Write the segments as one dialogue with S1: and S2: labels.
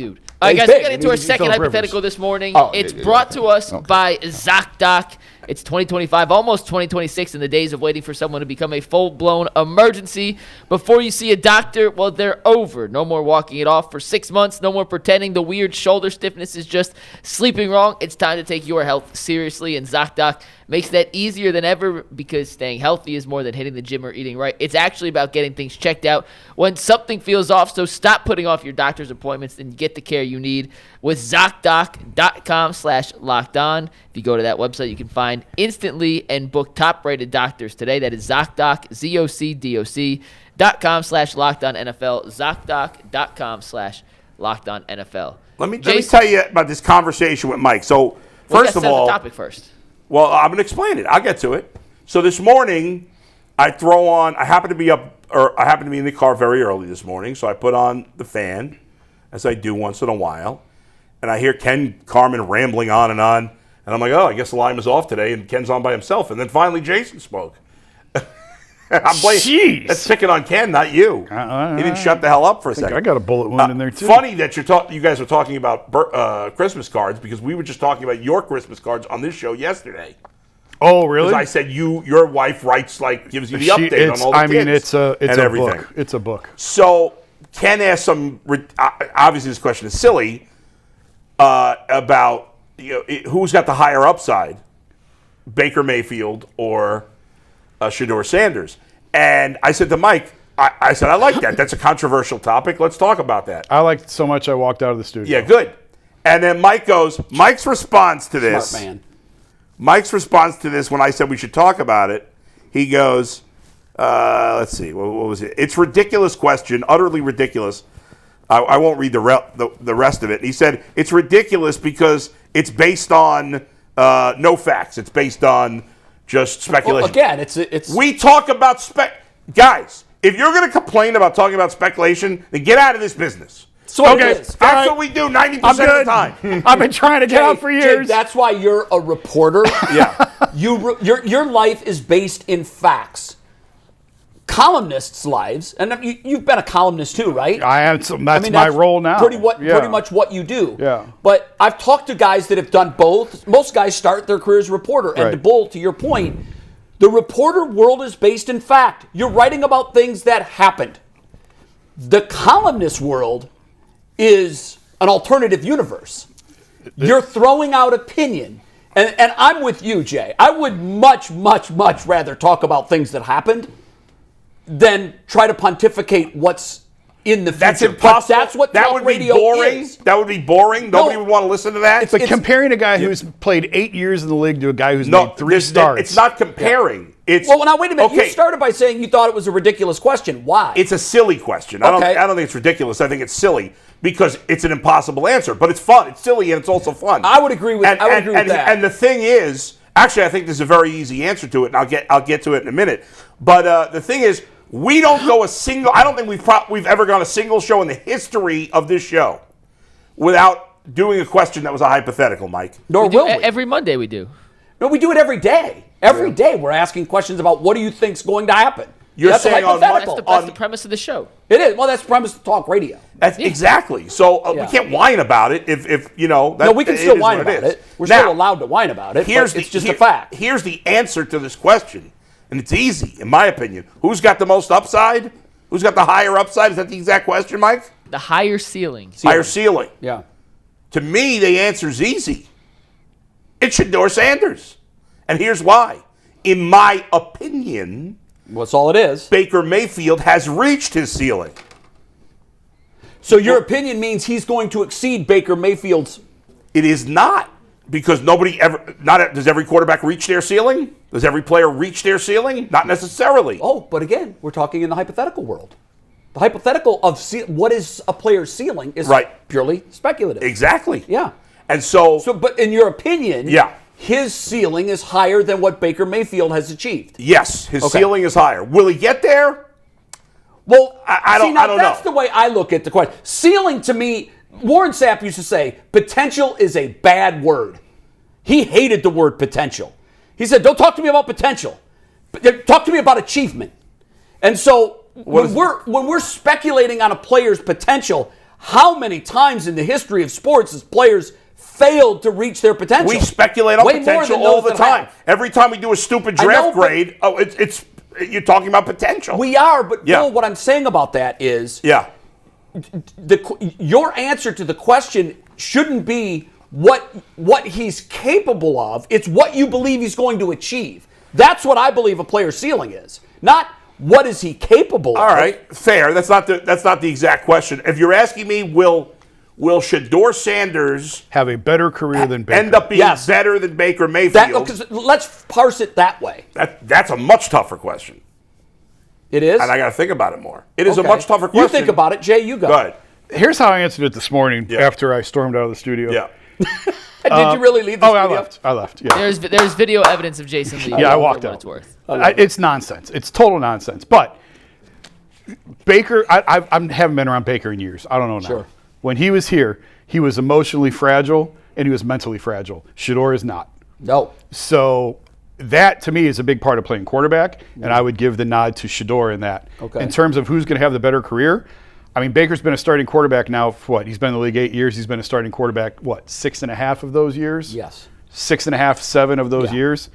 S1: Dude. All right, guys, we're getting into our second hypothetical this morning. It's brought to us by ZocDoc. It's 2025, almost 2026 in the days of waiting for someone to become a full-blown emergency. Before you see a doctor, well, they're over. No more walking it off for 6 months. No more pretending the weird shoulder stiffness is just sleeping wrong. It's time to take your health seriously, and ZocDoc makes that easier than ever because staying healthy is more than hitting the gym or eating right. It's actually about getting things checked out when something feels off, so stop putting off your doctor's appointments and get the care you need with ZocDoc.com/lockedon. If you go to that website, you can find instantly and book top-rated doctors today. That is ZocDoc, ZocDoc.com/LockedOnNFL, ZocDoc.com/LockedOnNFL.
S2: Let me tell you about this conversation with Mike. So, first of all,
S1: the topic first.
S2: Well, I'm going to explain it. I'll get to it. So this morning, I happen to be in the car very early this morning, so I put on the fan, as I do once in a while, and I hear Ken Carman rambling on, and I'm like, oh, I guess the line was off today, and Ken's on by himself. And then finally Jason spoke.
S3: Jeez.
S2: That's picking on Ken, not you. He didn't shut the hell up for a second.
S3: I got a bullet wound in there, too.
S2: Funny that you guys are talking about Christmas cards, because we were just talking about your Christmas cards on this show yesterday.
S3: Oh, really?
S2: Because I said your wife gives you the update on all the kids.
S3: It's a
S2: everything.
S3: book. It's a book.
S2: So Ken asked obviously this question is silly, about who's got the higher upside, Baker Mayfield or Shedeur Sanders. And I said to Mike, I said, I like that. That's a controversial topic. Let's talk about that.
S3: I liked it so much I walked out of the studio.
S2: Yeah, good. And then Mike's response to this.
S4: Smart man.
S2: Mike's response to this when I said we should talk about it, he goes, let's see, what was it? It's a ridiculous question, utterly ridiculous. I won't read the rest of it. He said, it's ridiculous because it's based on no facts. It's based on just speculation.
S4: Well, again, it's.
S2: We talk about guys. If you're going to complain about talking about speculation, then get out of this business.
S4: So okay,
S2: that's what we do 90% of the time.
S3: I've been trying to get out for years.
S4: Jay, that's why you're a reporter.
S2: Yeah,
S4: your life is based in facts. Columnists' lives, and you've been a columnist too, right?
S3: I am. So that's my role now.
S4: Pretty much what you do.
S3: Yeah.
S4: But I've talked to guys that have done both. Most guys start their career as a reporter, and to your point, the reporter world is based in fact. You're writing about things that happened. The columnist world is an alternative universe. You're throwing out opinion. And I'm with you, Jay. I would much, much, much rather talk about things that happened than try to pontificate what's in the future.
S2: That's impossible.
S4: But that's what
S2: that would be boring.
S4: Is.
S2: That would be boring. Nobody would want to listen to that.
S3: It's like comparing a guy who's played 8 years in the league to a guy who's made 3 starts.
S2: It's not comparing. It's,
S4: well, now wait a minute. Okay. You started by saying you thought it was a ridiculous question. Why?
S2: It's a silly question.
S4: Okay.
S2: I don't think it's ridiculous. I think it's silly because it's an impossible answer. But it's fun. It's silly and it's also fun.
S4: I would agree with that.
S2: And the thing is, actually, I think there's a very easy answer to it, and I'll get to it in a minute. But the thing is, we don't go I don't think we've ever gone a single show in the history of this show without doing a question that was a hypothetical, Mike.
S4: Nor will we.
S1: Every Monday we do.
S4: No, we do it every day. Every day we're asking questions about what do you think's going to happen.
S2: You're
S4: that's
S2: saying
S1: that's the premise of the show.
S4: It is. Well, that's the premise of talk radio.
S2: That's exactly. So we can't whine about it if you know.
S4: No, we can still whine about it. We're still allowed to whine about it. It's just a fact.
S2: Here's the answer to this question. And it's easy, in my opinion. Who's got the most upside? Who's got the higher upside? Is that the exact question, Mike?
S1: The higher ceiling.
S2: Higher ceiling.
S4: Yeah.
S2: To me, the answer's easy. It should Shedeur Sanders. And here's why. In my opinion,
S4: that's all it is.
S2: Baker Mayfield has reached his ceiling.
S4: So your opinion means he's going to exceed Baker Mayfield's?
S2: It is not. Because does every quarterback reach their ceiling? Does every player reach their ceiling? Not necessarily.
S4: Oh, but again, we're talking in the hypothetical world. The hypothetical of what is a player's ceiling is purely speculative.
S2: Exactly.
S4: Yeah.
S2: And so,
S4: but in your opinion, his ceiling is higher than what Baker Mayfield has achieved.
S2: Yes, his ceiling is higher. Will he get there?
S4: Well,
S2: I don't know.
S4: That's the way I look at the question. Ceiling to me, Warren Sapp used to say, potential is a bad word. He hated the word potential. He said, don't talk to me about potential. Talk to me about achievement. And so when we're speculating on a player's potential, How many times in the history of sports has players failed to reach their potential?
S2: We speculate on potential all the time. Every time we do a stupid draft grade, it's you're talking about potential.
S4: We are, but Bill, what I'm saying about that is your answer to the question shouldn't be what he's capable of. It's what you believe he's going to achieve. That's what I believe a player's ceiling is. Not what is he capable of.
S2: All right, fair. That's not the exact question. If you're asking me, will Shedeur Sanders
S3: have a better career than Baker?
S2: End up being better than Baker Mayfield?
S4: Let's parse it that way.
S2: That's a much tougher question.
S4: It is?
S2: And I got to think about it more. It is a much tougher question.
S4: You think about it, Jay. You go.
S2: Go ahead.
S3: Here's how I answered it this morning after I stormed out of the studio.
S2: Yeah.
S4: Did you really leave the studio?
S3: I left. Yeah.
S1: There's video evidence of Jason leaving.
S3: Yeah, I walked out.
S1: It's worth.
S3: It's nonsense. It's total nonsense. But Baker, I haven't been around Baker in years. I don't know now.
S4: Sure.
S3: When he was here, he was emotionally fragile and he was mentally fragile. Shedeur is not.
S4: No.
S3: So that, to me, is a big part of playing quarterback, and I would give the nod to Shedeur in that.
S4: Okay.
S3: In terms of who's going to have the better career, I mean, Baker's been a starting quarterback now for what? He's been in the league 8 years. He's been a starting quarterback, 6.5 of those years?
S4: Yes.
S3: 6.5, 7 of those years.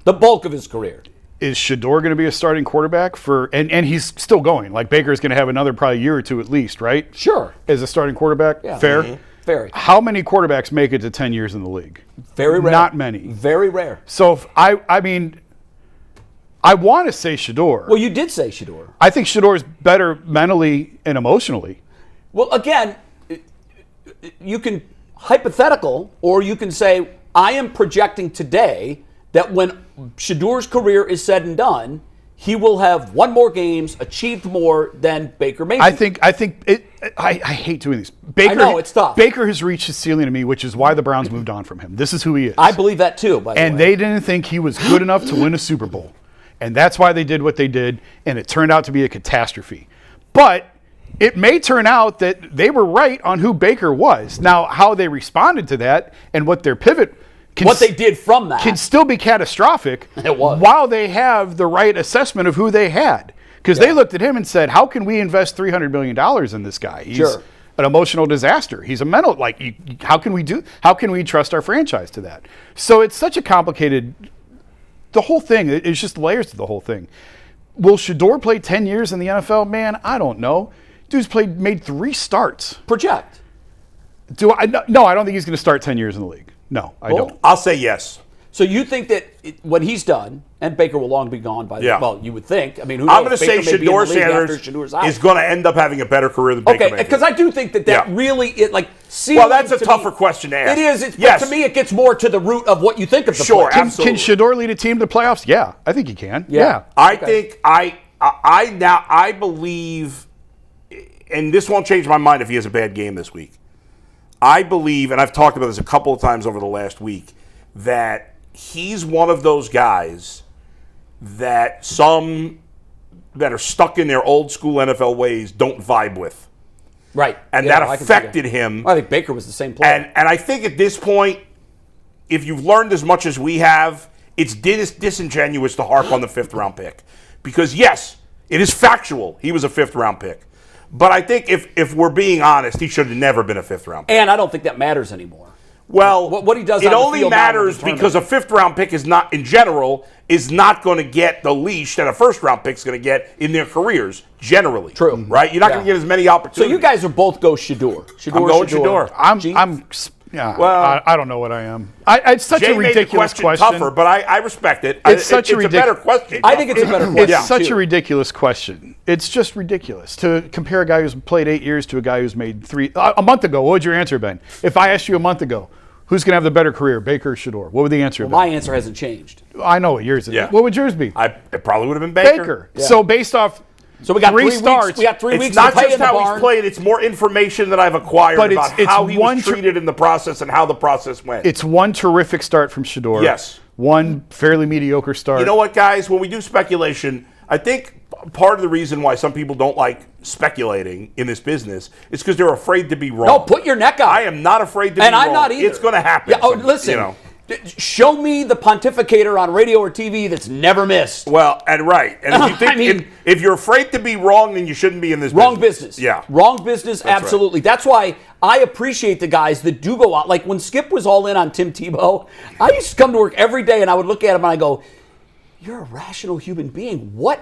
S4: The bulk of his career.
S3: Is Shedeur going to be a starting quarterback for, and he's still going. Like Baker's going to have another probably year or two at least, right?
S4: Sure.
S3: As a starting quarterback?
S4: Yeah.
S3: Fair?
S4: Mm-hmm. Very.
S3: How many quarterbacks make it to 10 years in the league?
S4: Very rare.
S3: Not many.
S4: Very rare.
S3: So if I want to say Shedeur.
S4: Well, you did say Shedeur.
S3: I think Shedeur is better mentally and emotionally.
S4: Well, again, you can hypothetical, or you can say, I am projecting today that when Shedeur's career is said and done, he will have won more games, achieved more than Baker Mayfield.
S3: I hate doing these. Baker,
S4: I know, it's tough.
S3: Baker has reached his ceiling to me, which is why the Browns moved on from him. This is who he is.
S4: I believe that too, by the way.
S3: And they didn't think he was good enough to win a Super Bowl. And that's why they did what they did, and it turned out to be a catastrophe. But it may turn out that they were right on who Baker was. Now, how they responded to that and what their pivot
S4: what they did from that
S3: can still be catastrophic.
S4: It was.
S3: While they have the right assessment of who they had. Because they looked at him and said, how can we invest $300 million in this guy? He's an emotional disaster. He's a mental, how can we trust our franchise to that? So it's such a complicated, the whole thing, it's just layers to the whole thing. Will Shedeur play 10 years in the NFL? Man, I don't know. Dude's made 3 starts.
S4: Project.
S3: No, I don't think he's going to start 10 years in the league. No, I don't.
S2: I'll say yes.
S4: So you think that when he's done, and Baker will long be gone by then, well, you would think. I mean, who knows?
S2: I'm going to say Shedeur Sanders is going to end up having a better career than Baker Mayfield.
S4: Okay, because I do think that really,
S2: well, that's a tougher question to ask.
S4: It is. But to me, it gets more to the root of what you think of the player.
S3: Absolutely. Can Shedeur lead a team to the playoffs? Yeah, I think he can. Yeah.
S2: I think I believe, and this won't change my mind if he has a bad game this week. I believe, and I've talked about this a couple of times over the last week, that he's one of those guys that some that are stuck in their old school NFL ways don't vibe with.
S4: Right.
S2: And that affected him.
S4: I think Baker was the same player.
S2: And I think at this point, if you've learned as much as we have, it's disingenuous to harp on the 5th round pick. Because yes, it is factual. He was a 5th round pick. But I think if we're being honest, he should have never been a 5th round pick.
S4: And I don't think that matters anymore.
S2: Well,
S4: what he does
S2: it
S4: on the
S2: only
S4: field
S2: matters because a 5th round pick is not, in general, is not going to get the leash that a 1st round pick is going to get in their careers, generally.
S4: True.
S2: Right? You're not going to get as many opportunities.
S4: So you guys are both go Shedeur.
S2: I'm going Shedeur.
S3: Well, I don't know what I am. It's such a ridiculous question.
S2: Tougher, but I respect it.
S3: It's such a
S2: better question.
S4: I think it's a better question.
S3: It's such a ridiculous question. It's just ridiculous to compare a guy who's played 8 years to a guy who's made 3. A month ago, what would your answer have been? If I asked you a month ago, who's going to have the better career, Baker or Shedeur? What would the answer have been?
S4: My answer hasn't changed.
S3: I know what yours is.
S2: Yeah.
S3: What would yours be?
S2: It probably would have been Baker.
S3: Yeah. So based off.
S4: So we got
S3: 3 starts.
S4: Weeks. We got 3 weeks.
S2: It's not just how he's played; it's more information that I've acquired about how he was treated in the process and how the process went.
S3: It's one terrific start from Shedeur.
S2: Yes.
S3: One fairly mediocre start.
S2: You know what, guys? When we do speculation, I think part of the reason why some people don't like speculating in this business is because they're afraid to be wrong.
S4: No, put your neck out.
S2: I am not afraid to be wrong.
S4: And I'm not either.
S2: It's going to happen.
S4: Yeah, listen. Show me the pontificator on radio or TV that's never missed.
S2: Well, and right. And if you think if you're afraid to be wrong, then you shouldn't be in this
S4: wrong business.
S2: Yeah.
S4: Wrong business, that's absolutely. Right. That's why I appreciate the guys that do go out. Like when Skip was all in on Tim Tebow, I used to come to work every day and I would look at him and I go, you're a rational human being. What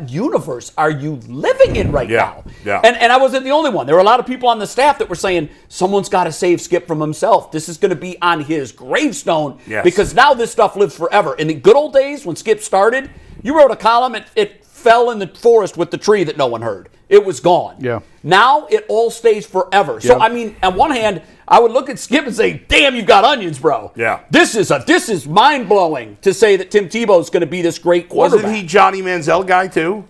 S4: universe are you living in right now?
S2: Yeah.
S4: And I wasn't the only one. There were a lot of people on the staff that were saying, someone's got to save Skip from himself. This is going to be on his gravestone because now this stuff lives forever. In the good old days when Skip started, you wrote a column, it fell in the forest with the tree that no one heard. It was gone.
S3: Yeah.
S4: Now it all stays forever. So, I mean, on one hand, I would look at Skip and say, damn, you've got onions, bro.
S2: Yeah.
S4: This is mind-blowing to say that Tim Tebow is going to be this great quarterback.
S2: Wasn't he Johnny Manziel guy, too?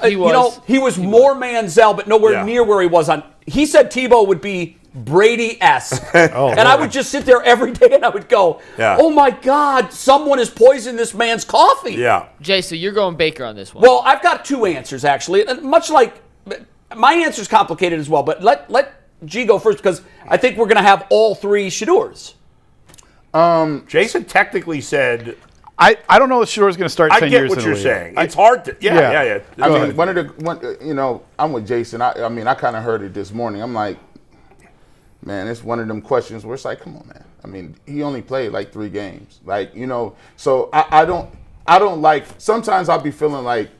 S4: He was more Manziel, but nowhere near where he was on. He said Tebow would be Brady-esque. I would just sit there every day and I would go, oh, my God, someone has poisoned this man's coffee.
S2: Yeah.
S1: Jay, so you're going Baker on this one.
S4: Well, I've got two answers, actually. And much like my answer's complicated as well, but let G go first because I think we're going to have all three Shedeurs.
S2: Jason technically said...
S3: I don't know if Shedeur's going to start 10 years in the league.
S2: I get what you're saying. It's hard to... Yeah.
S5: I mean, I'm with Jason. I mean, I kind of heard it this morning. I'm like, man, it's one of them questions where it's like, come on, man. I mean, he only played like 3 games. Like, so I don't like... Sometimes I'll be feeling like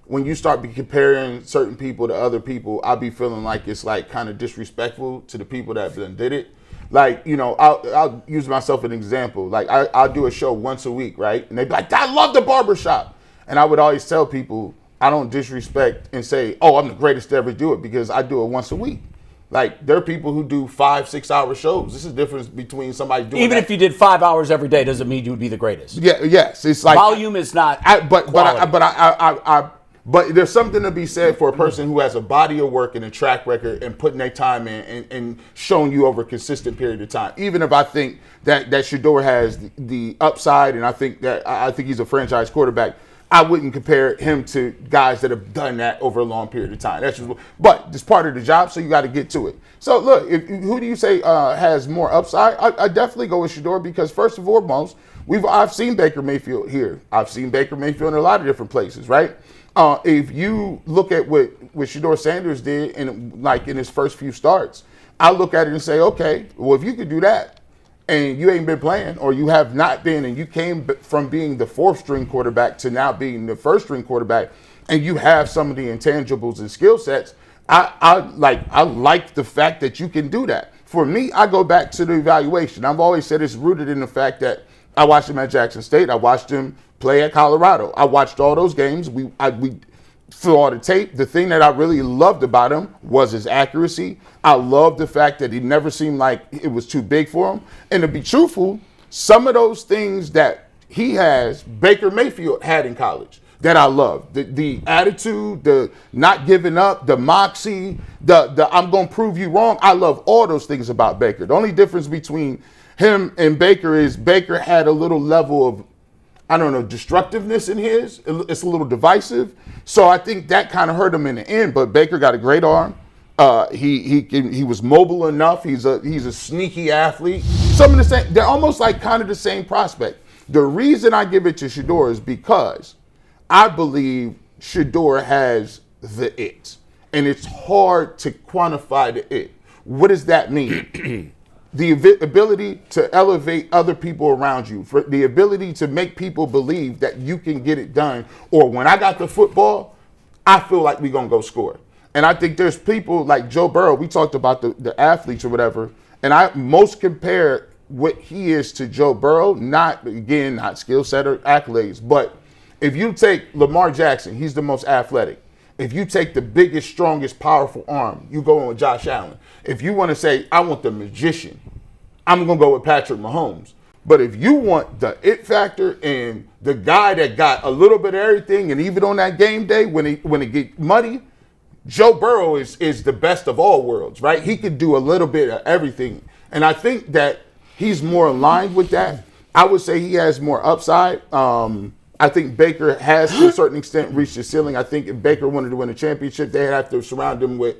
S5: when you start comparing certain people to other people, I'll be feeling like it's like kind of disrespectful to the people that did it. Like, I'll use myself as an example. Like, I'll do a show once a week, right? And they'd be like, I love the barbershop. And I would always tell people, I don't disrespect and say, oh, I'm the greatest to ever do it because I do it once a week. Like, there are people who do 5-6 hour shows. This is the difference between somebody doing
S4: Even if you did 5 hours every day doesn't mean you would be the greatest.
S5: Yeah, yes. It's like
S4: volume is not
S5: But there's something to be said for a person who has a body of work and a track record and putting their time in and showing you over a consistent period of time. Even if I think that Shedeur has the upside and I think he's a franchise quarterback, I wouldn't compare him to guys that have done that over a long period of time. But it's part of the job, so you got to get to it. So look, who do you say has more upside? I definitely go with Shedeur because first and foremost, I've seen Baker Mayfield here. I've seen Baker Mayfield in a lot of different places, right? If you look at what Shedeur Sanders did in his first few starts, I look at it and say, okay, well, if you could do that and you ain't been playing or you have not been and you came from being the 4th string quarterback to now being the 1st string quarterback and you have some of the intangibles and skill sets, I like the fact that you can do that. For me, I go back to the evaluation. I've always said it's rooted in the fact that I watched him at Jackson State. I watched him play at Colorado. I watched all those games. We through all the tape. The thing that I really loved about him was his accuracy. I loved the fact that he never seemed like it was too big for him. And to be truthful, some of those things that he has, Baker Mayfield had in college that I love. The attitude, the not giving up, the moxie, the I'm going to prove you wrong. I love all those things about Baker. The only difference between him and Baker is Baker had a little level of, I don't know, destructiveness in his. It's a little divisive. So I think that kind of hurt him in the end. But Baker got a great arm. He was mobile enough. He's a sneaky athlete. Some of the same. They're almost like kind of the same prospect. The reason I give it to Shedeur is because I believe Shedeur has the it, and it's hard to quantify the it. What does that mean? The ability to elevate other people around you, for the ability to make people believe that you can get it done. Or when I got the football, I feel like we're going to go score. And I think there's people like Joe Burrow. We talked about the athletes or whatever. And I most compare what he is to Joe Burrow, not skill set or accolades. But if you take Lamar Jackson, he's the most athletic. If you take the biggest, strongest, powerful arm, you go in with Josh Allen. If you want to say, I want the magician, I'm going to go with Patrick Mahomes. But if you want the it factor and the guy that got a little bit of everything, and even on that game day when it get muddy, Joe Burrow is the best of all worlds, right? He could do a little bit of everything. And I think that he's more aligned with that. I would say he has more upside. I think Baker has, to a certain extent, reached his ceiling. I think if Baker wanted to win a championship, they'd have to surround him with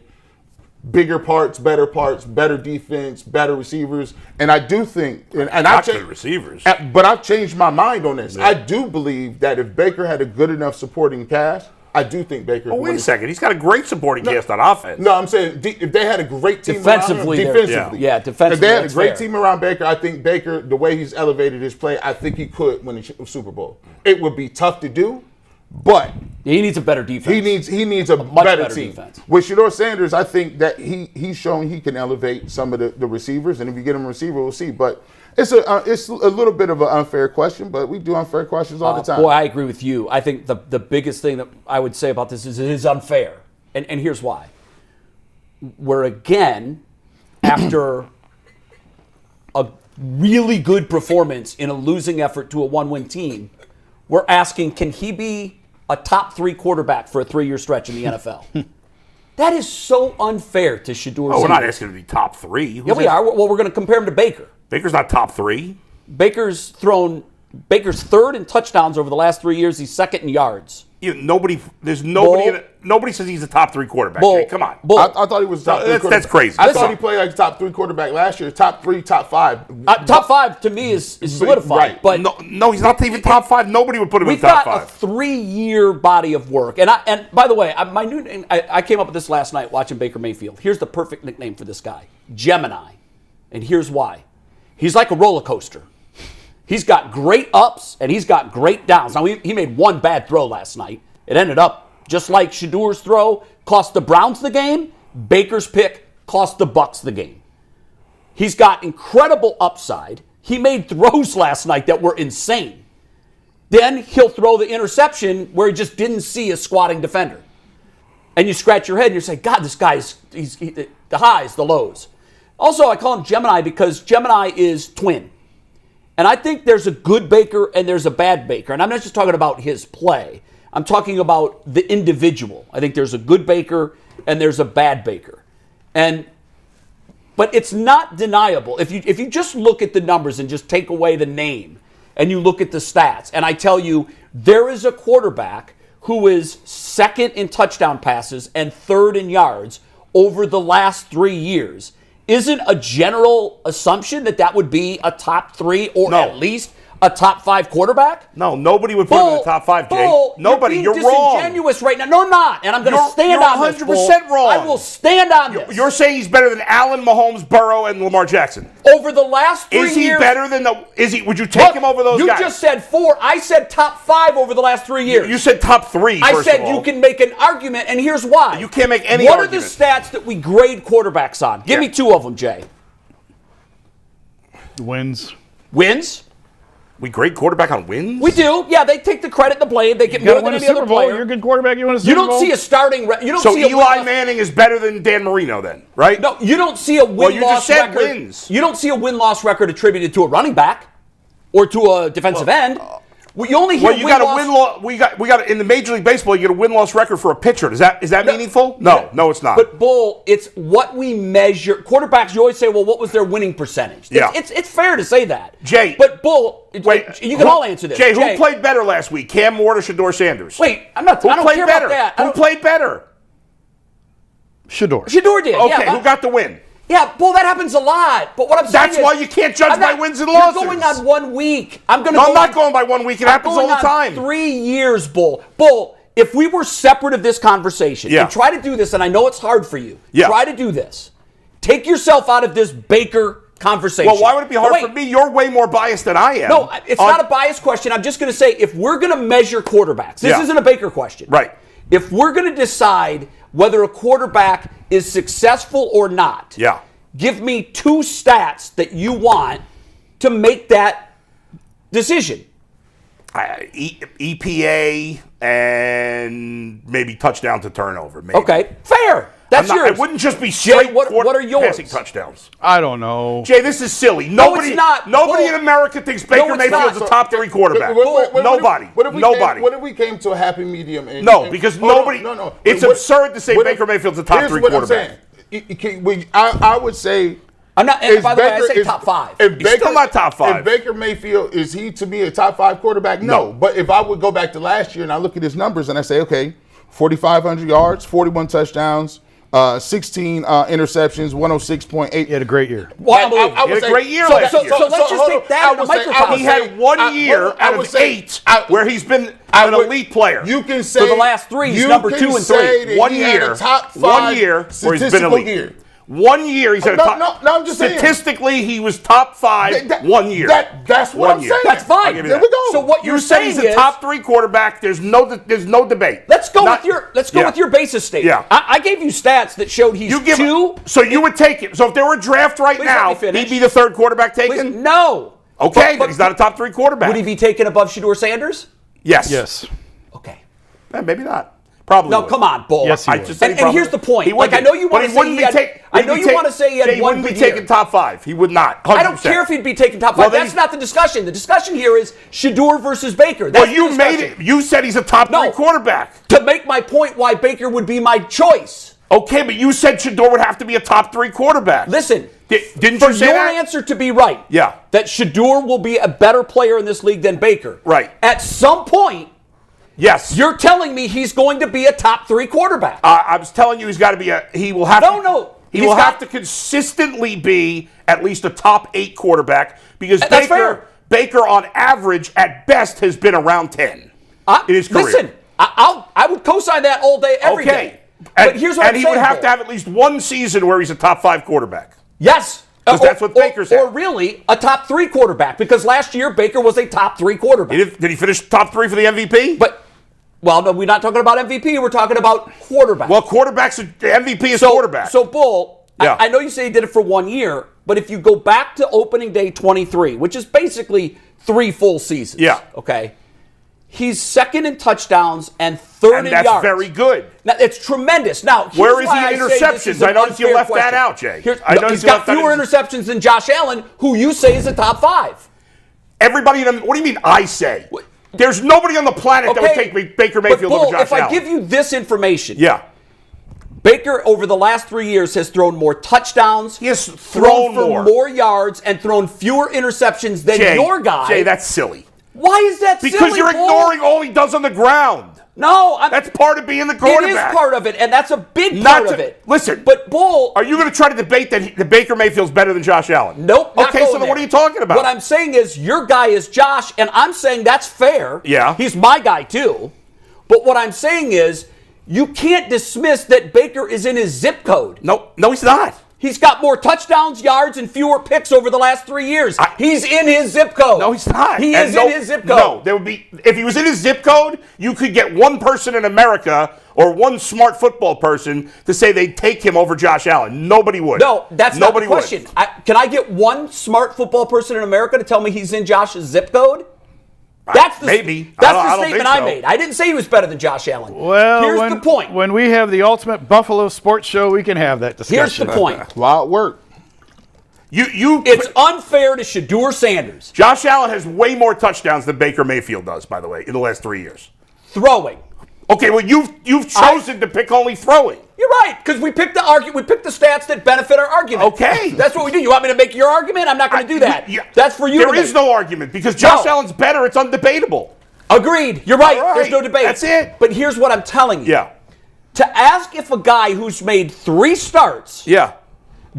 S5: bigger parts, better defense, better receivers. And I do think, and I've changed
S2: receivers,
S5: but I've changed my mind on this. Yeah. I do believe that if Baker had a good enough supporting cast, I do think Baker.
S2: Oh, wait a second. He's got a great supporting cast on offense.
S5: No, I'm saying if they had a great team
S4: defensively.
S5: Defensively.
S4: If
S5: they had a great team around Baker, I think Baker, the way he's elevated his play, I think he could win the Super Bowl. It would be tough to do, but
S4: he needs a better defense.
S5: He needs a
S4: much
S5: better team.
S4: Defense.
S5: With Shedeur Sanders, I think that he's shown he can elevate some of the receivers, and if you get him a receiver, we'll see. But it's a little bit of an unfair question, but we do unfair questions all the time.
S4: Boy, I agree with you. I think the biggest thing that I would say about this is it is unfair, and here's why. We're again after a really good performance in a losing effort to a one-win team. We're asking, can he be a top 3 quarterback for a 3-year stretch in the NFL? That is so unfair to Shedeur Sanders.
S2: We're not asking him to be top 3.
S4: Yeah, we are. Well, we're going to compare him to Baker.
S2: Baker's not top 3.
S4: Baker's 3rd in touchdowns over the last 3 years. He's 2nd in yards.
S2: Nobody says he's a top 3 quarterback. Jay, come on.
S5: I thought he was top 3 quarterback.
S2: That's crazy.
S5: I thought he played like top 3 quarterback last year. Top 3, top 5.
S4: Top 5 to me is solidified.
S5: Right.
S4: But
S2: no, he's not even top 5. Nobody would put him in top 5.
S4: We've got a 3-year body of work. And by the way, I came up with this last night watching Baker Mayfield. Here's the perfect nickname for this guy, Gemini. And here's why. He's like a roller coaster. He's got great ups and he's got great downs. Now, he made one bad throw last night. It ended up just like Shedeur's throw cost the Browns the game. Baker's pick cost the Bucs the game. He's got incredible upside. He made throws last night that were insane. Then he'll throw the interception where he just didn't see a squatting defender. And you scratch your head and you say, God, this guy's the highs, the lows. Also, I call him Gemini because Gemini is twin. And I think there's a good Baker and there's a bad Baker. And I'm not just talking about his play. I'm talking about the individual. I think there's a good Baker and there's a bad Baker. But it's not deniable. If you just look at the numbers and just take away the name and you look at the stats, and I tell you there is a quarterback who is 2nd in touchdown passes and 3rd in yards over the last 3 years, isn't a general assumption that would be a top 3 or at least a top 5 quarterback?
S2: No, nobody would put him in the top 5, Jay. Nobody.
S4: You're
S2: wrong.
S4: Disingenuous right now. No, I'm not. And I'm going to stand on this.
S2: You're 100% wrong.
S4: I will stand on this.
S2: You're saying he's better than Allen, Mahomes, Burrow, and Lamar Jackson.
S4: Over the last 3 years.
S2: Is he better than would you take him over those guys?
S4: You just said 4. I said top 5 over the last 3 years.
S2: You said top 3,
S4: I said you can make an argument, and here's why.
S2: You can't make any argument.
S4: What are the stats that we grade quarterbacks on? Give me 2 of them, Jay.
S3: Wins.
S2: We grade quarterback on wins?
S4: We do. Yeah, they take the credit, the blame. They get more than any other player.
S3: You're a good quarterback. You win a Super Bowl.
S4: You don't see a starting. You don't
S2: so
S4: see
S2: Eli Manning is better than Dan Marino, then, right?
S4: No, you don't see a win-loss
S2: you just said
S4: record.
S2: Wins.
S4: You don't see a win-loss record attributed to a running back or to a defensive end. You only hear
S2: you got a win-loss. We got in the Major League Baseball. You get a win-loss record for a pitcher. Is that meaningful? No, it's not.
S4: But Bull, it's what we measure. Quarterbacks, you always say, well, what was their winning percentage? It's fair to say that.
S2: Jay,
S4: but Bull, you can all answer this.
S2: Jay, who played better last week? Cam Ward or Shedeur Sanders?
S4: Wait, I don't care about that.
S2: Who played better?
S3: Shedeur
S4: did.
S2: Okay, who got the win?
S4: Yeah, Bull, that happens a lot. But what I'm saying
S2: That's why you can't judge by wins and losses.
S4: You're going on 1 week. I'm
S2: not going by 1 week. It happens all the time.
S4: 3 years, Bull. Bull, if we were separate of this conversation, and try to do this, and I know it's hard for you, try to do this. Take yourself out of this Baker conversation.
S2: Well, why would it be hard for me? You're way more biased than I am.
S4: No, it's not a biased question. I'm just going to say, if we're going to measure quarterbacks, this isn't a Baker question.
S2: Right.
S4: If we're going to decide whether a quarterback is successful or not, give me 2 stats that you want to make that decision.
S2: EPA and maybe touchdown to turnover. Maybe.
S4: Okay, fair. That's yours.
S2: It wouldn't just be straight.
S4: Jay, what are yours?
S2: Passing touchdowns.
S3: I don't know.
S2: Jay, this is silly. Nobody in America thinks Baker Mayfield's a top 3 quarterback. Nobody.
S5: What if we came to a happy medium?
S2: Because nobody. No. It's absurd to say Baker Mayfield's a top 3 quarterback.
S5: I would say.
S4: I'm not. And by the way, I say top 5.
S2: He's still not top 5.
S5: If Baker Mayfield, is he to be a top 5 quarterback? No. But if I would go back to last year and I look at his numbers and I say, okay, 4,500 yards, 41 touchdowns, 16 interceptions, 106.8.
S3: He had a great year.
S4: Well,
S2: he had a great year last year.
S4: So let's just take that in a microcosm.
S2: He had 1 year out of 8 where he's been an elite player.
S5: You can say
S4: for the last 3, he's number 2 and 3.
S2: 1 year,
S5: top 5
S2: 1 year where he's been elite.
S5: Year.
S2: 1 year, he's had
S5: No, I'm just saying.
S2: Statistically, he was top 5 1 year.
S5: That's what I'm saying.
S4: That's fine.
S5: There we go.
S4: So what you're saying
S2: he's a top 3 quarterback. There's no debate.
S4: Let's go with your basis statement.
S2: Yeah.
S4: I gave you stats that showed he's 2.
S2: So you would take it. So if there were a draft right now, he'd be the 3rd quarterback taken?
S4: No.
S2: Okay, but he's not a top 3 quarterback.
S4: Would he be taken above Shedeur Sanders?
S2: Yes.
S3: Yes.
S4: Okay.
S2: Maybe not. Probably.
S4: No,
S2: would.
S4: come on, Bull.
S3: Yes, he would.
S4: And here's the point. I know you want to say he had. I know you want to say he had one
S2: wouldn't
S4: good
S2: be taken
S4: year.
S2: top 5. He would not. 100%.
S4: I don't care if he'd be taken top 5.
S2: Well,
S4: That's not the discussion. The discussion here is Shedeur versus Baker. That's
S2: Well, you made it. You said he's a top 3 quarterback.
S4: To make my point why Baker would be my choice.
S2: Okay, but you said Shedeur would have to be a top 3 quarterback.
S4: Listen,
S2: didn't
S4: for
S2: you say
S4: your
S2: that?
S4: answer to be right,
S2: Yeah.
S4: that Shedeur will be a better player in this league than Baker.
S2: Right.
S4: At some point,
S2: yes.
S4: you're telling me he's going to be a top 3 quarterback.
S2: I was telling you he's got to be he will have He will have to consistently be at least a top 8 quarterback because
S4: That's fair.
S2: Baker on average at best has been around 10 in his career.
S4: Listen, I would co-sign that all day, every day. But here's what I'm saying.
S2: And he would have to have at least 1 season where he's a top 5 quarterback.
S4: Yes.
S2: Because that's what Baker said.
S4: Or really a top 3 quarterback, because last year Baker was a top 3 quarterback.
S2: Did he finish top 3 for the MVP?
S4: Well, no, we're not talking about MVP. We're talking about quarterback.
S2: Well, the MVP is quarterback.
S4: So, Bull,
S2: yeah.
S4: I know you say he did it for 1 year, but if you go back to opening day 23, which is basically 3 full seasons.
S2: Yeah.
S4: Okay. He's 2nd in touchdowns and 3rd in yards.
S2: And that's very good.
S4: Now, it's tremendous. Now,
S2: where is he in interceptions? I noticed you left that out, Jay.
S4: He's got fewer interceptions than Josh Allen, who you say is a top 5.
S2: Everybody, what do you mean I say? There's nobody on the planet that would take Baker Mayfield over Josh Allen.
S4: If I give you this information.
S2: Yeah.
S4: Baker, over the last 3 years, has thrown more touchdowns.
S2: He has thrown
S4: for more yards and thrown fewer interceptions than your guy.
S2: Jay, that's silly.
S4: Why is that silly,
S2: Because you're ignoring all he does on the ground.
S4: No.
S2: That's part of being the quarterback.
S4: It is part of it, and that's a big part of it.
S2: Listen.
S4: But, Bull.
S2: Are you going to try to debate that Baker Mayfield's better than Josh Allen?
S4: Nope.
S2: Okay, so then what are you talking about?
S4: What I'm saying is your guy is Josh, and I'm saying that's fair.
S2: Yeah.
S4: He's my guy, too. But what I'm saying is you can't dismiss that Baker is in his zip code.
S2: No, he's not.
S4: He's got more touchdowns, yards, and fewer picks over the last 3 years. He's in his zip code.
S2: No, he's not.
S4: He is in his zip code.
S2: No, there would be. If he was in his zip code, you could get one person in America or one smart football person to say they'd take him over Josh Allen. Nobody would.
S4: No, that's not the
S2: Nobody
S4: question. Can I get one smart football person in America to tell me he's in Josh's zip code? That's the statement I made. I didn't say he was better than Josh Allen.
S3: Well,
S4: here's the point.
S3: When we have the ultimate Buffalo sports show, we can have that discussion.
S4: Here's the point.
S5: Wild work.
S4: It's unfair to Shedeur Sanders.
S2: Josh Allen has way more touchdowns than Baker Mayfield does, by the way, in the last 3 years.
S4: Throwing.
S2: Okay, well you've chosen to pick only throwing.
S4: You're right, because we picked the stats that benefit our argument.
S2: Okay.
S4: That's what we do. You want me to make your argument? I'm not going to do that. That's for you to make.
S2: There is no argument because Josh Allen's better. It's undebatable.
S4: Agreed. You're right. There's no debate.
S2: That's it.
S4: But here's what I'm telling you.
S2: Yeah.
S4: To ask if a guy who's made 3 starts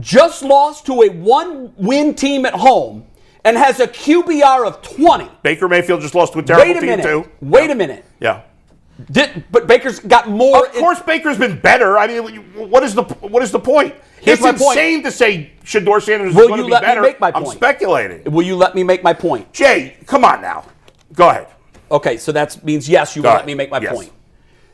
S4: just lost to a 1-win team at home and has a QBR of 20.
S2: Baker Mayfield just lost to a terrible team too.
S4: Wait a minute.
S2: Yeah.
S4: But Baker's got more.
S2: Of course, Baker's been better. I mean, what is the point? It's insane to say Shedeur Sanders is going to be better.
S4: Me make my point?
S2: I'm speculating.
S4: Will you let me make my point?
S2: Jay, come on now. Go ahead.
S4: Okay, so that means yes, you will let me make my point.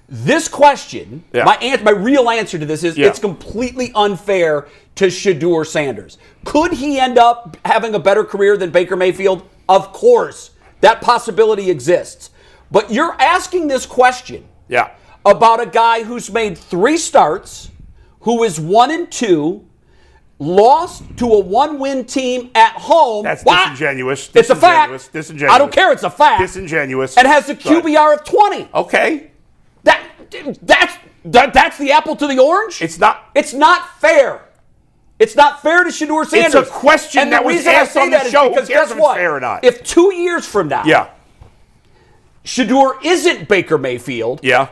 S4: This question, my real answer to this is it's completely unfair to Shedeur Sanders. Could he end up having a better career than Baker Mayfield? Of course. That possibility exists. But you're asking this question about a guy who's made 3 starts, who is 1-2, lost to a 1-win team at home.
S2: That's disingenuous.
S4: It's a fact. I don't care. It's a fact.
S2: Disingenuous.
S4: And has a QBR of 20.
S2: Okay.
S4: That's the apple to the orange?
S2: It's not.
S4: It's not fair. It's not fair to Shedeur Sanders.
S2: It's a question that was asked on the show. Who cares if it's fair or not?
S4: If 2 years from now, Shedeur isn't Baker Mayfield,
S2: Yeah.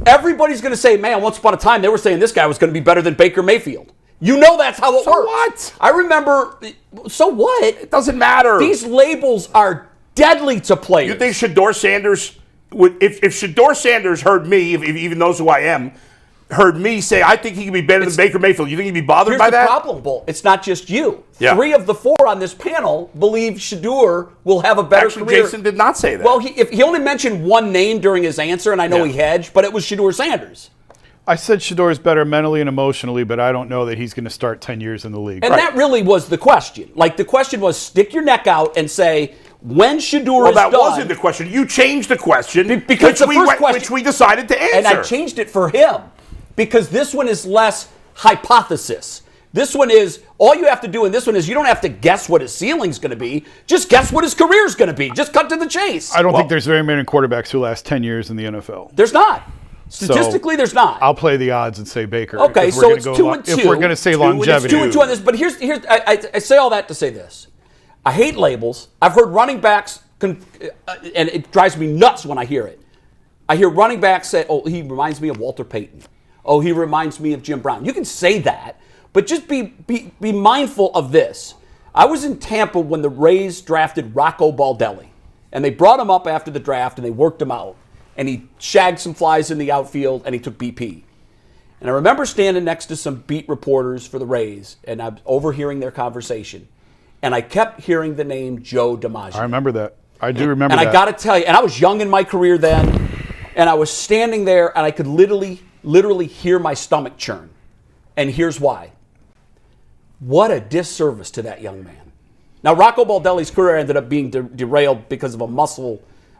S4: everybody's going to say, man, once upon a time they were saying this guy was going to be better than Baker Mayfield. You know that's how it works.
S2: What?
S4: I remember, so what?
S2: It doesn't matter.
S4: These labels are deadly to players.
S2: You think Shedeur Sanders would, if Shedeur Sanders heard me, if he even knows who I am, heard me say, I think he can be better than Baker Mayfield, you think he'd be bothered by that?
S4: Here's the problem, Bull. It's not just you.
S2: Yeah.
S4: 3 of the 4 on this panel believe Shedeur will have a better career.
S2: Jason did not say that.
S4: Well, he only mentioned one name during his answer, and I know he hedged, but it was Shedeur Sanders.
S3: I said Shedeur is better mentally and emotionally, but I don't know that he's going to start 10 years in the league.
S4: And that really was the question. Like, the question was stick your neck out and say, when Shedeur is done.
S2: Well, that wasn't the question. You changed the question,
S4: because
S2: which we decided to answer.
S4: And I changed it for him because this one is less hypothesis. This one is, all you have to do in this one is you don't have to guess what his ceiling's going to be. Just guess what his career's going to be. Just cut to the chase.
S3: I don't think there's very many quarterbacks who last 10 years in the NFL.
S4: There's not. Statistically, there's not.
S3: I'll play the odds and say Baker.
S4: Okay, so it's 2-2.
S3: If we're going to say longevity.
S4: It's 2-2 on this, but here's I say all that to say this. I hate labels. I've heard running backs, and it drives me nuts when I hear it. I hear running backs say, oh, he reminds me of Walter Payton. Oh, he reminds me of Jim Brown. You can say that, but just be mindful of this. I was in Tampa when the Rays drafted Rocco Baldelli, and they brought him up after the draft, and they worked him out. And he shagged some flies in the outfield, and he took BP. And I remember standing next to some beat reporters for the Rays, and I'm overhearing their conversation. And I kept hearing the name Joe DiMaggio.
S3: I remember that. I do remember that.
S4: And I got to tell you, and I was young in my career then, and I was standing there, and I could literally hear my stomach churn. And here's why. What a disservice to that young man. Now, Rocco Baldelli's career ended up being derailed because of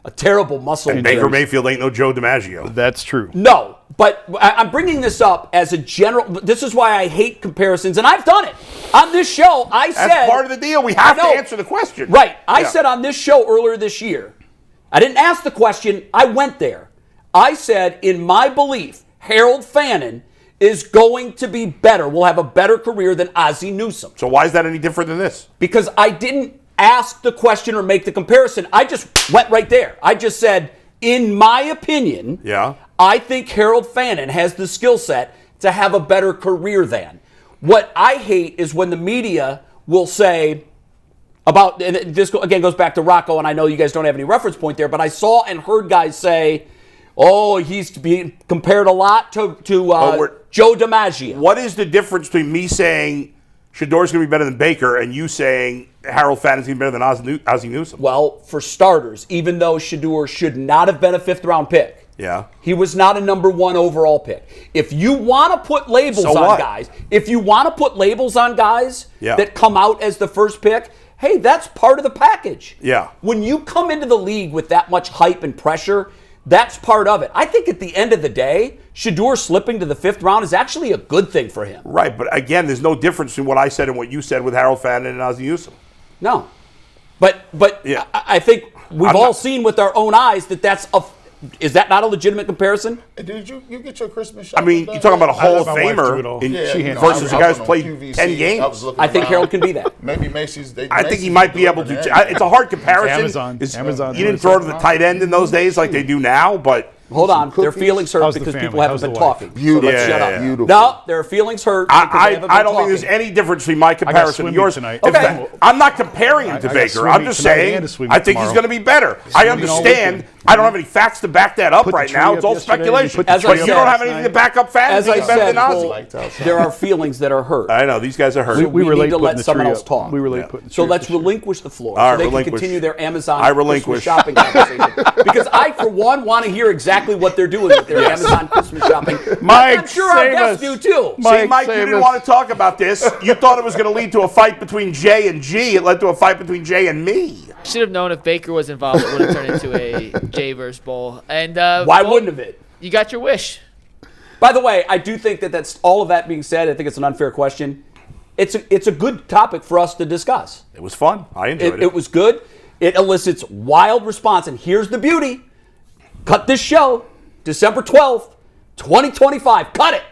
S4: a terrible muscle
S2: injury. Baker Mayfield ain't no Joe DiMaggio.
S3: That's true.
S4: No, but I'm bringing this up as a general. This is why I hate comparisons, and I've done it. On this show, I said...
S2: That's part of the deal. We have to answer the question.
S4: Right. I said on this show earlier this year, I didn't ask the question, I went there. I said, in my belief, Harold Fannin is going to be better, will have a better career than Ozzie Newsome.
S2: So why is that any different than this?
S4: Because I didn't ask the question or make the comparison. I just went right there. I just said, in my opinion, I think Harold Fannin has the skill set to have a better career than. What I hate is when the media will say about, and this again goes back to Rocco, and I know you guys don't have any reference point there, but I saw and heard guys say, oh, he's being compared a lot to Joe DiMaggio.
S2: What is the difference between me saying Shedeur's going to be better than Baker and you saying Harold Fannin's going to be better than Ozzie Newsome?
S4: Well, for starters, even though Shedeur should not have been a 5th-round pick, he was not a number 1 overall pick. If you want to put labels on guys, that come out as the first pick, hey, that's part of the package. When you come into the league with that much hype and pressure, that's part of it. I think at the end of the day, Shedeur slipping to the 5th round is actually a good thing for him.
S2: Right, but again, there's no difference between what I said and what you said with Harold Fannin and Ozzie Newsome.
S4: No. But I think we've all seen with our own eyes is that not a legitimate comparison?
S5: Did you get your Christmas shopping?
S2: I mean, you're talking about a Hall of Famer versus a guy who's played
S5: QVC.
S2: 10 games.
S4: I think Harold can be that.
S5: Maybe Macy's.
S2: I think he might be able to. It's a hard comparison.
S3: Amazon.
S2: You didn't throw to the tight end in those days like they do now, but...
S4: Hold on, their feelings hurt because people haven't been talking.
S5: Beautiful.
S4: Let's shut up.
S5: Beautiful.
S4: No, their feelings hurt because they haven't been
S2: I don't think
S4: talking.
S2: there's any difference between my comparison and yours.
S3: Tonight.
S4: Okay.
S2: I'm not comparing him to Baker. I'm just saying I think he's going to be better. I understand. I don't have any facts to back that up right now. It's all speculation. But you don't have anything to back up facts.
S4: As I said, there are feelings that are hurt.
S2: I know. These guys are hurt.
S4: We need to let someone else talk.
S3: We were late putting the
S4: So let's relinquish the floor
S2: All
S4: so
S2: right,
S4: they can continue their Amazon Christmas
S2: relinquish.
S4: shopping conversation. Because I, for one, want to hear exactly what they're doing with their Amazon Christmas shopping. I'm sure our guests do too.
S2: See, Mike, you didn't want to talk about this. You thought it was going to lead to a fight between Jay and G. It led to a fight between Jay and me.
S1: Should have known if Baker was involved, it would have turned into a Jay versus Bull. And
S4: why wouldn't have it?
S1: You got your wish.
S4: By the way, I do think that's all of that being said. I think it's an unfair question. It's a good topic for us to discuss.
S2: It was fun. I enjoyed it.
S4: It was good. It elicits wild response. And here's the beauty. Cut this show December 12th, 2025. Cut it.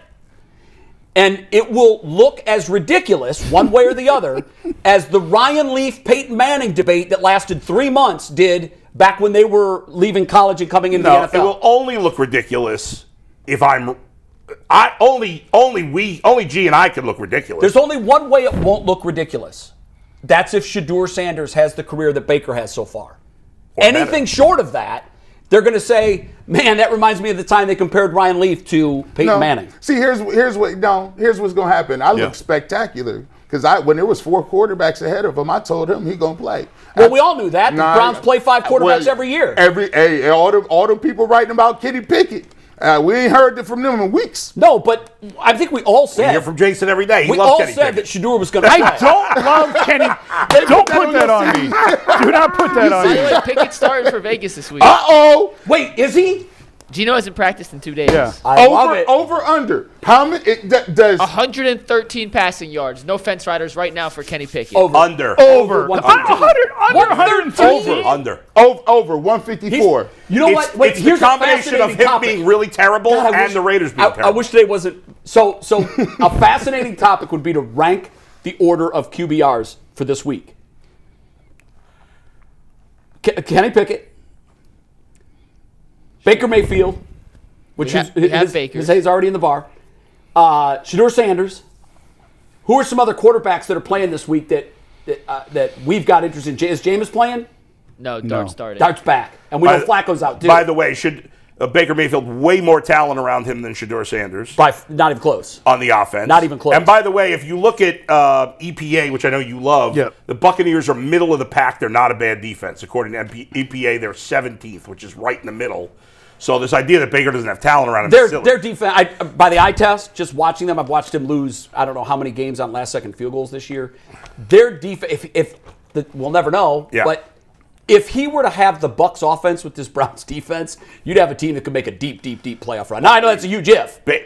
S4: And it will look as ridiculous, one way or the other, as the Ryan Leaf-Peyton Manning debate that lasted 3 months did back when they were leaving college and coming into the NFL.
S2: It will only look ridiculous if only G and I can look ridiculous.
S4: There's only one way it won't look ridiculous. That's if Shedeur Sanders has the career that Baker has so far. Anything short of that, they're going to say, man, that reminds me of the time they compared Ryan Leaf to Peyton Manning.
S5: See, here's what's going to happen. I look spectacular because when there was 4 quarterbacks ahead of him, I told him he's going to play.
S4: Well, we all knew that. The Browns play 5 quarterbacks every year.
S5: All the people writing about Kenny Pickett. We ain't heard it from them in weeks.
S4: No, but I think we all said.
S2: We hear from Jason every day.
S4: We all said that Shedeur was going to play.
S3: I don't love Kenny. Don't put that on me. Do not put that on me.
S1: By the way, Pickett started for Vegas this week.
S5: Uh-oh.
S4: Wait, is he?
S1: Gino hasn't practiced in 2 days.
S3: Yeah.
S4: I love it.
S5: Over, under. How many? Does
S1: 113 passing yards. No fence riders right now for Kenny Pickett.
S2: Under
S3: 113.
S5: Over 154.
S4: You know what?
S2: Wait, it's the combination of him being really terrible and the Raiders being terrible.
S4: I wish today wasn't. So a fascinating topic would be to rank the order of QBRs for this week. Kenny Pickett. Baker Mayfield, which his already in the bar. Shedeur Sanders. Who are some other quarterbacks that are playing this week that we've got interest in? Is Jameis playing?
S1: No, Dart started.
S4: Dart's back. And we know Flacco's out, too.
S2: By the way, should Baker Mayfield way more talent around him than Shedeur Sanders.
S4: Not even close.
S2: On the offense.
S4: Not even close.
S2: And by the way, if you look at EPA, which I know you love, the Buccaneers are middle of the pack. They're not a bad defense. According to EPA, they're 17th, which is right in the middle. So this idea that Baker doesn't have talent around him is silly.
S4: Their defense, by the eye test, just watching them, I've watched him lose I don't know how many games on last-second field goals this year. Their defense, we'll never know, but if he were to have the Bucs offense with this Browns defense, you'd have a team that could make a deep, deep, deep playoff run. Now, I know that's a huge if.
S2: With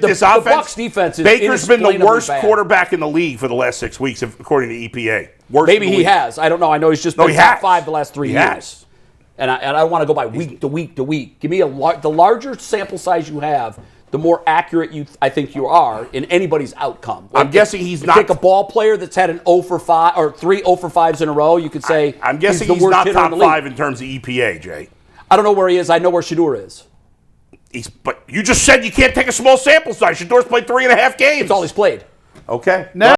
S2: this offense,
S4: the Bucs defense is
S2: Baker's been the worst
S4: bad.
S2: quarterback in the league for the last 6 weeks, according to EPA.
S4: Maybe he has. I don't know. I know he's just been top 5 the last 3 years.
S2: Has.
S4: And I want to go by week to week to week. Give me the larger sample size you have, the more accurate I think you are in anybody's outcome.
S2: I'm guessing he's not.
S4: Take a ball player that's had an 0 for 5 or 3 0 for 5s in a row. You could say
S2: I'm guessing
S4: he's
S2: not top
S4: in
S2: 5 in terms of EPA, Jay.
S4: I don't know where he is. I know where Shedeur is.
S2: But you just said you can't take a small sample size. Shedeur's played 3.5 games.
S4: That's all he's played.
S2: Okay.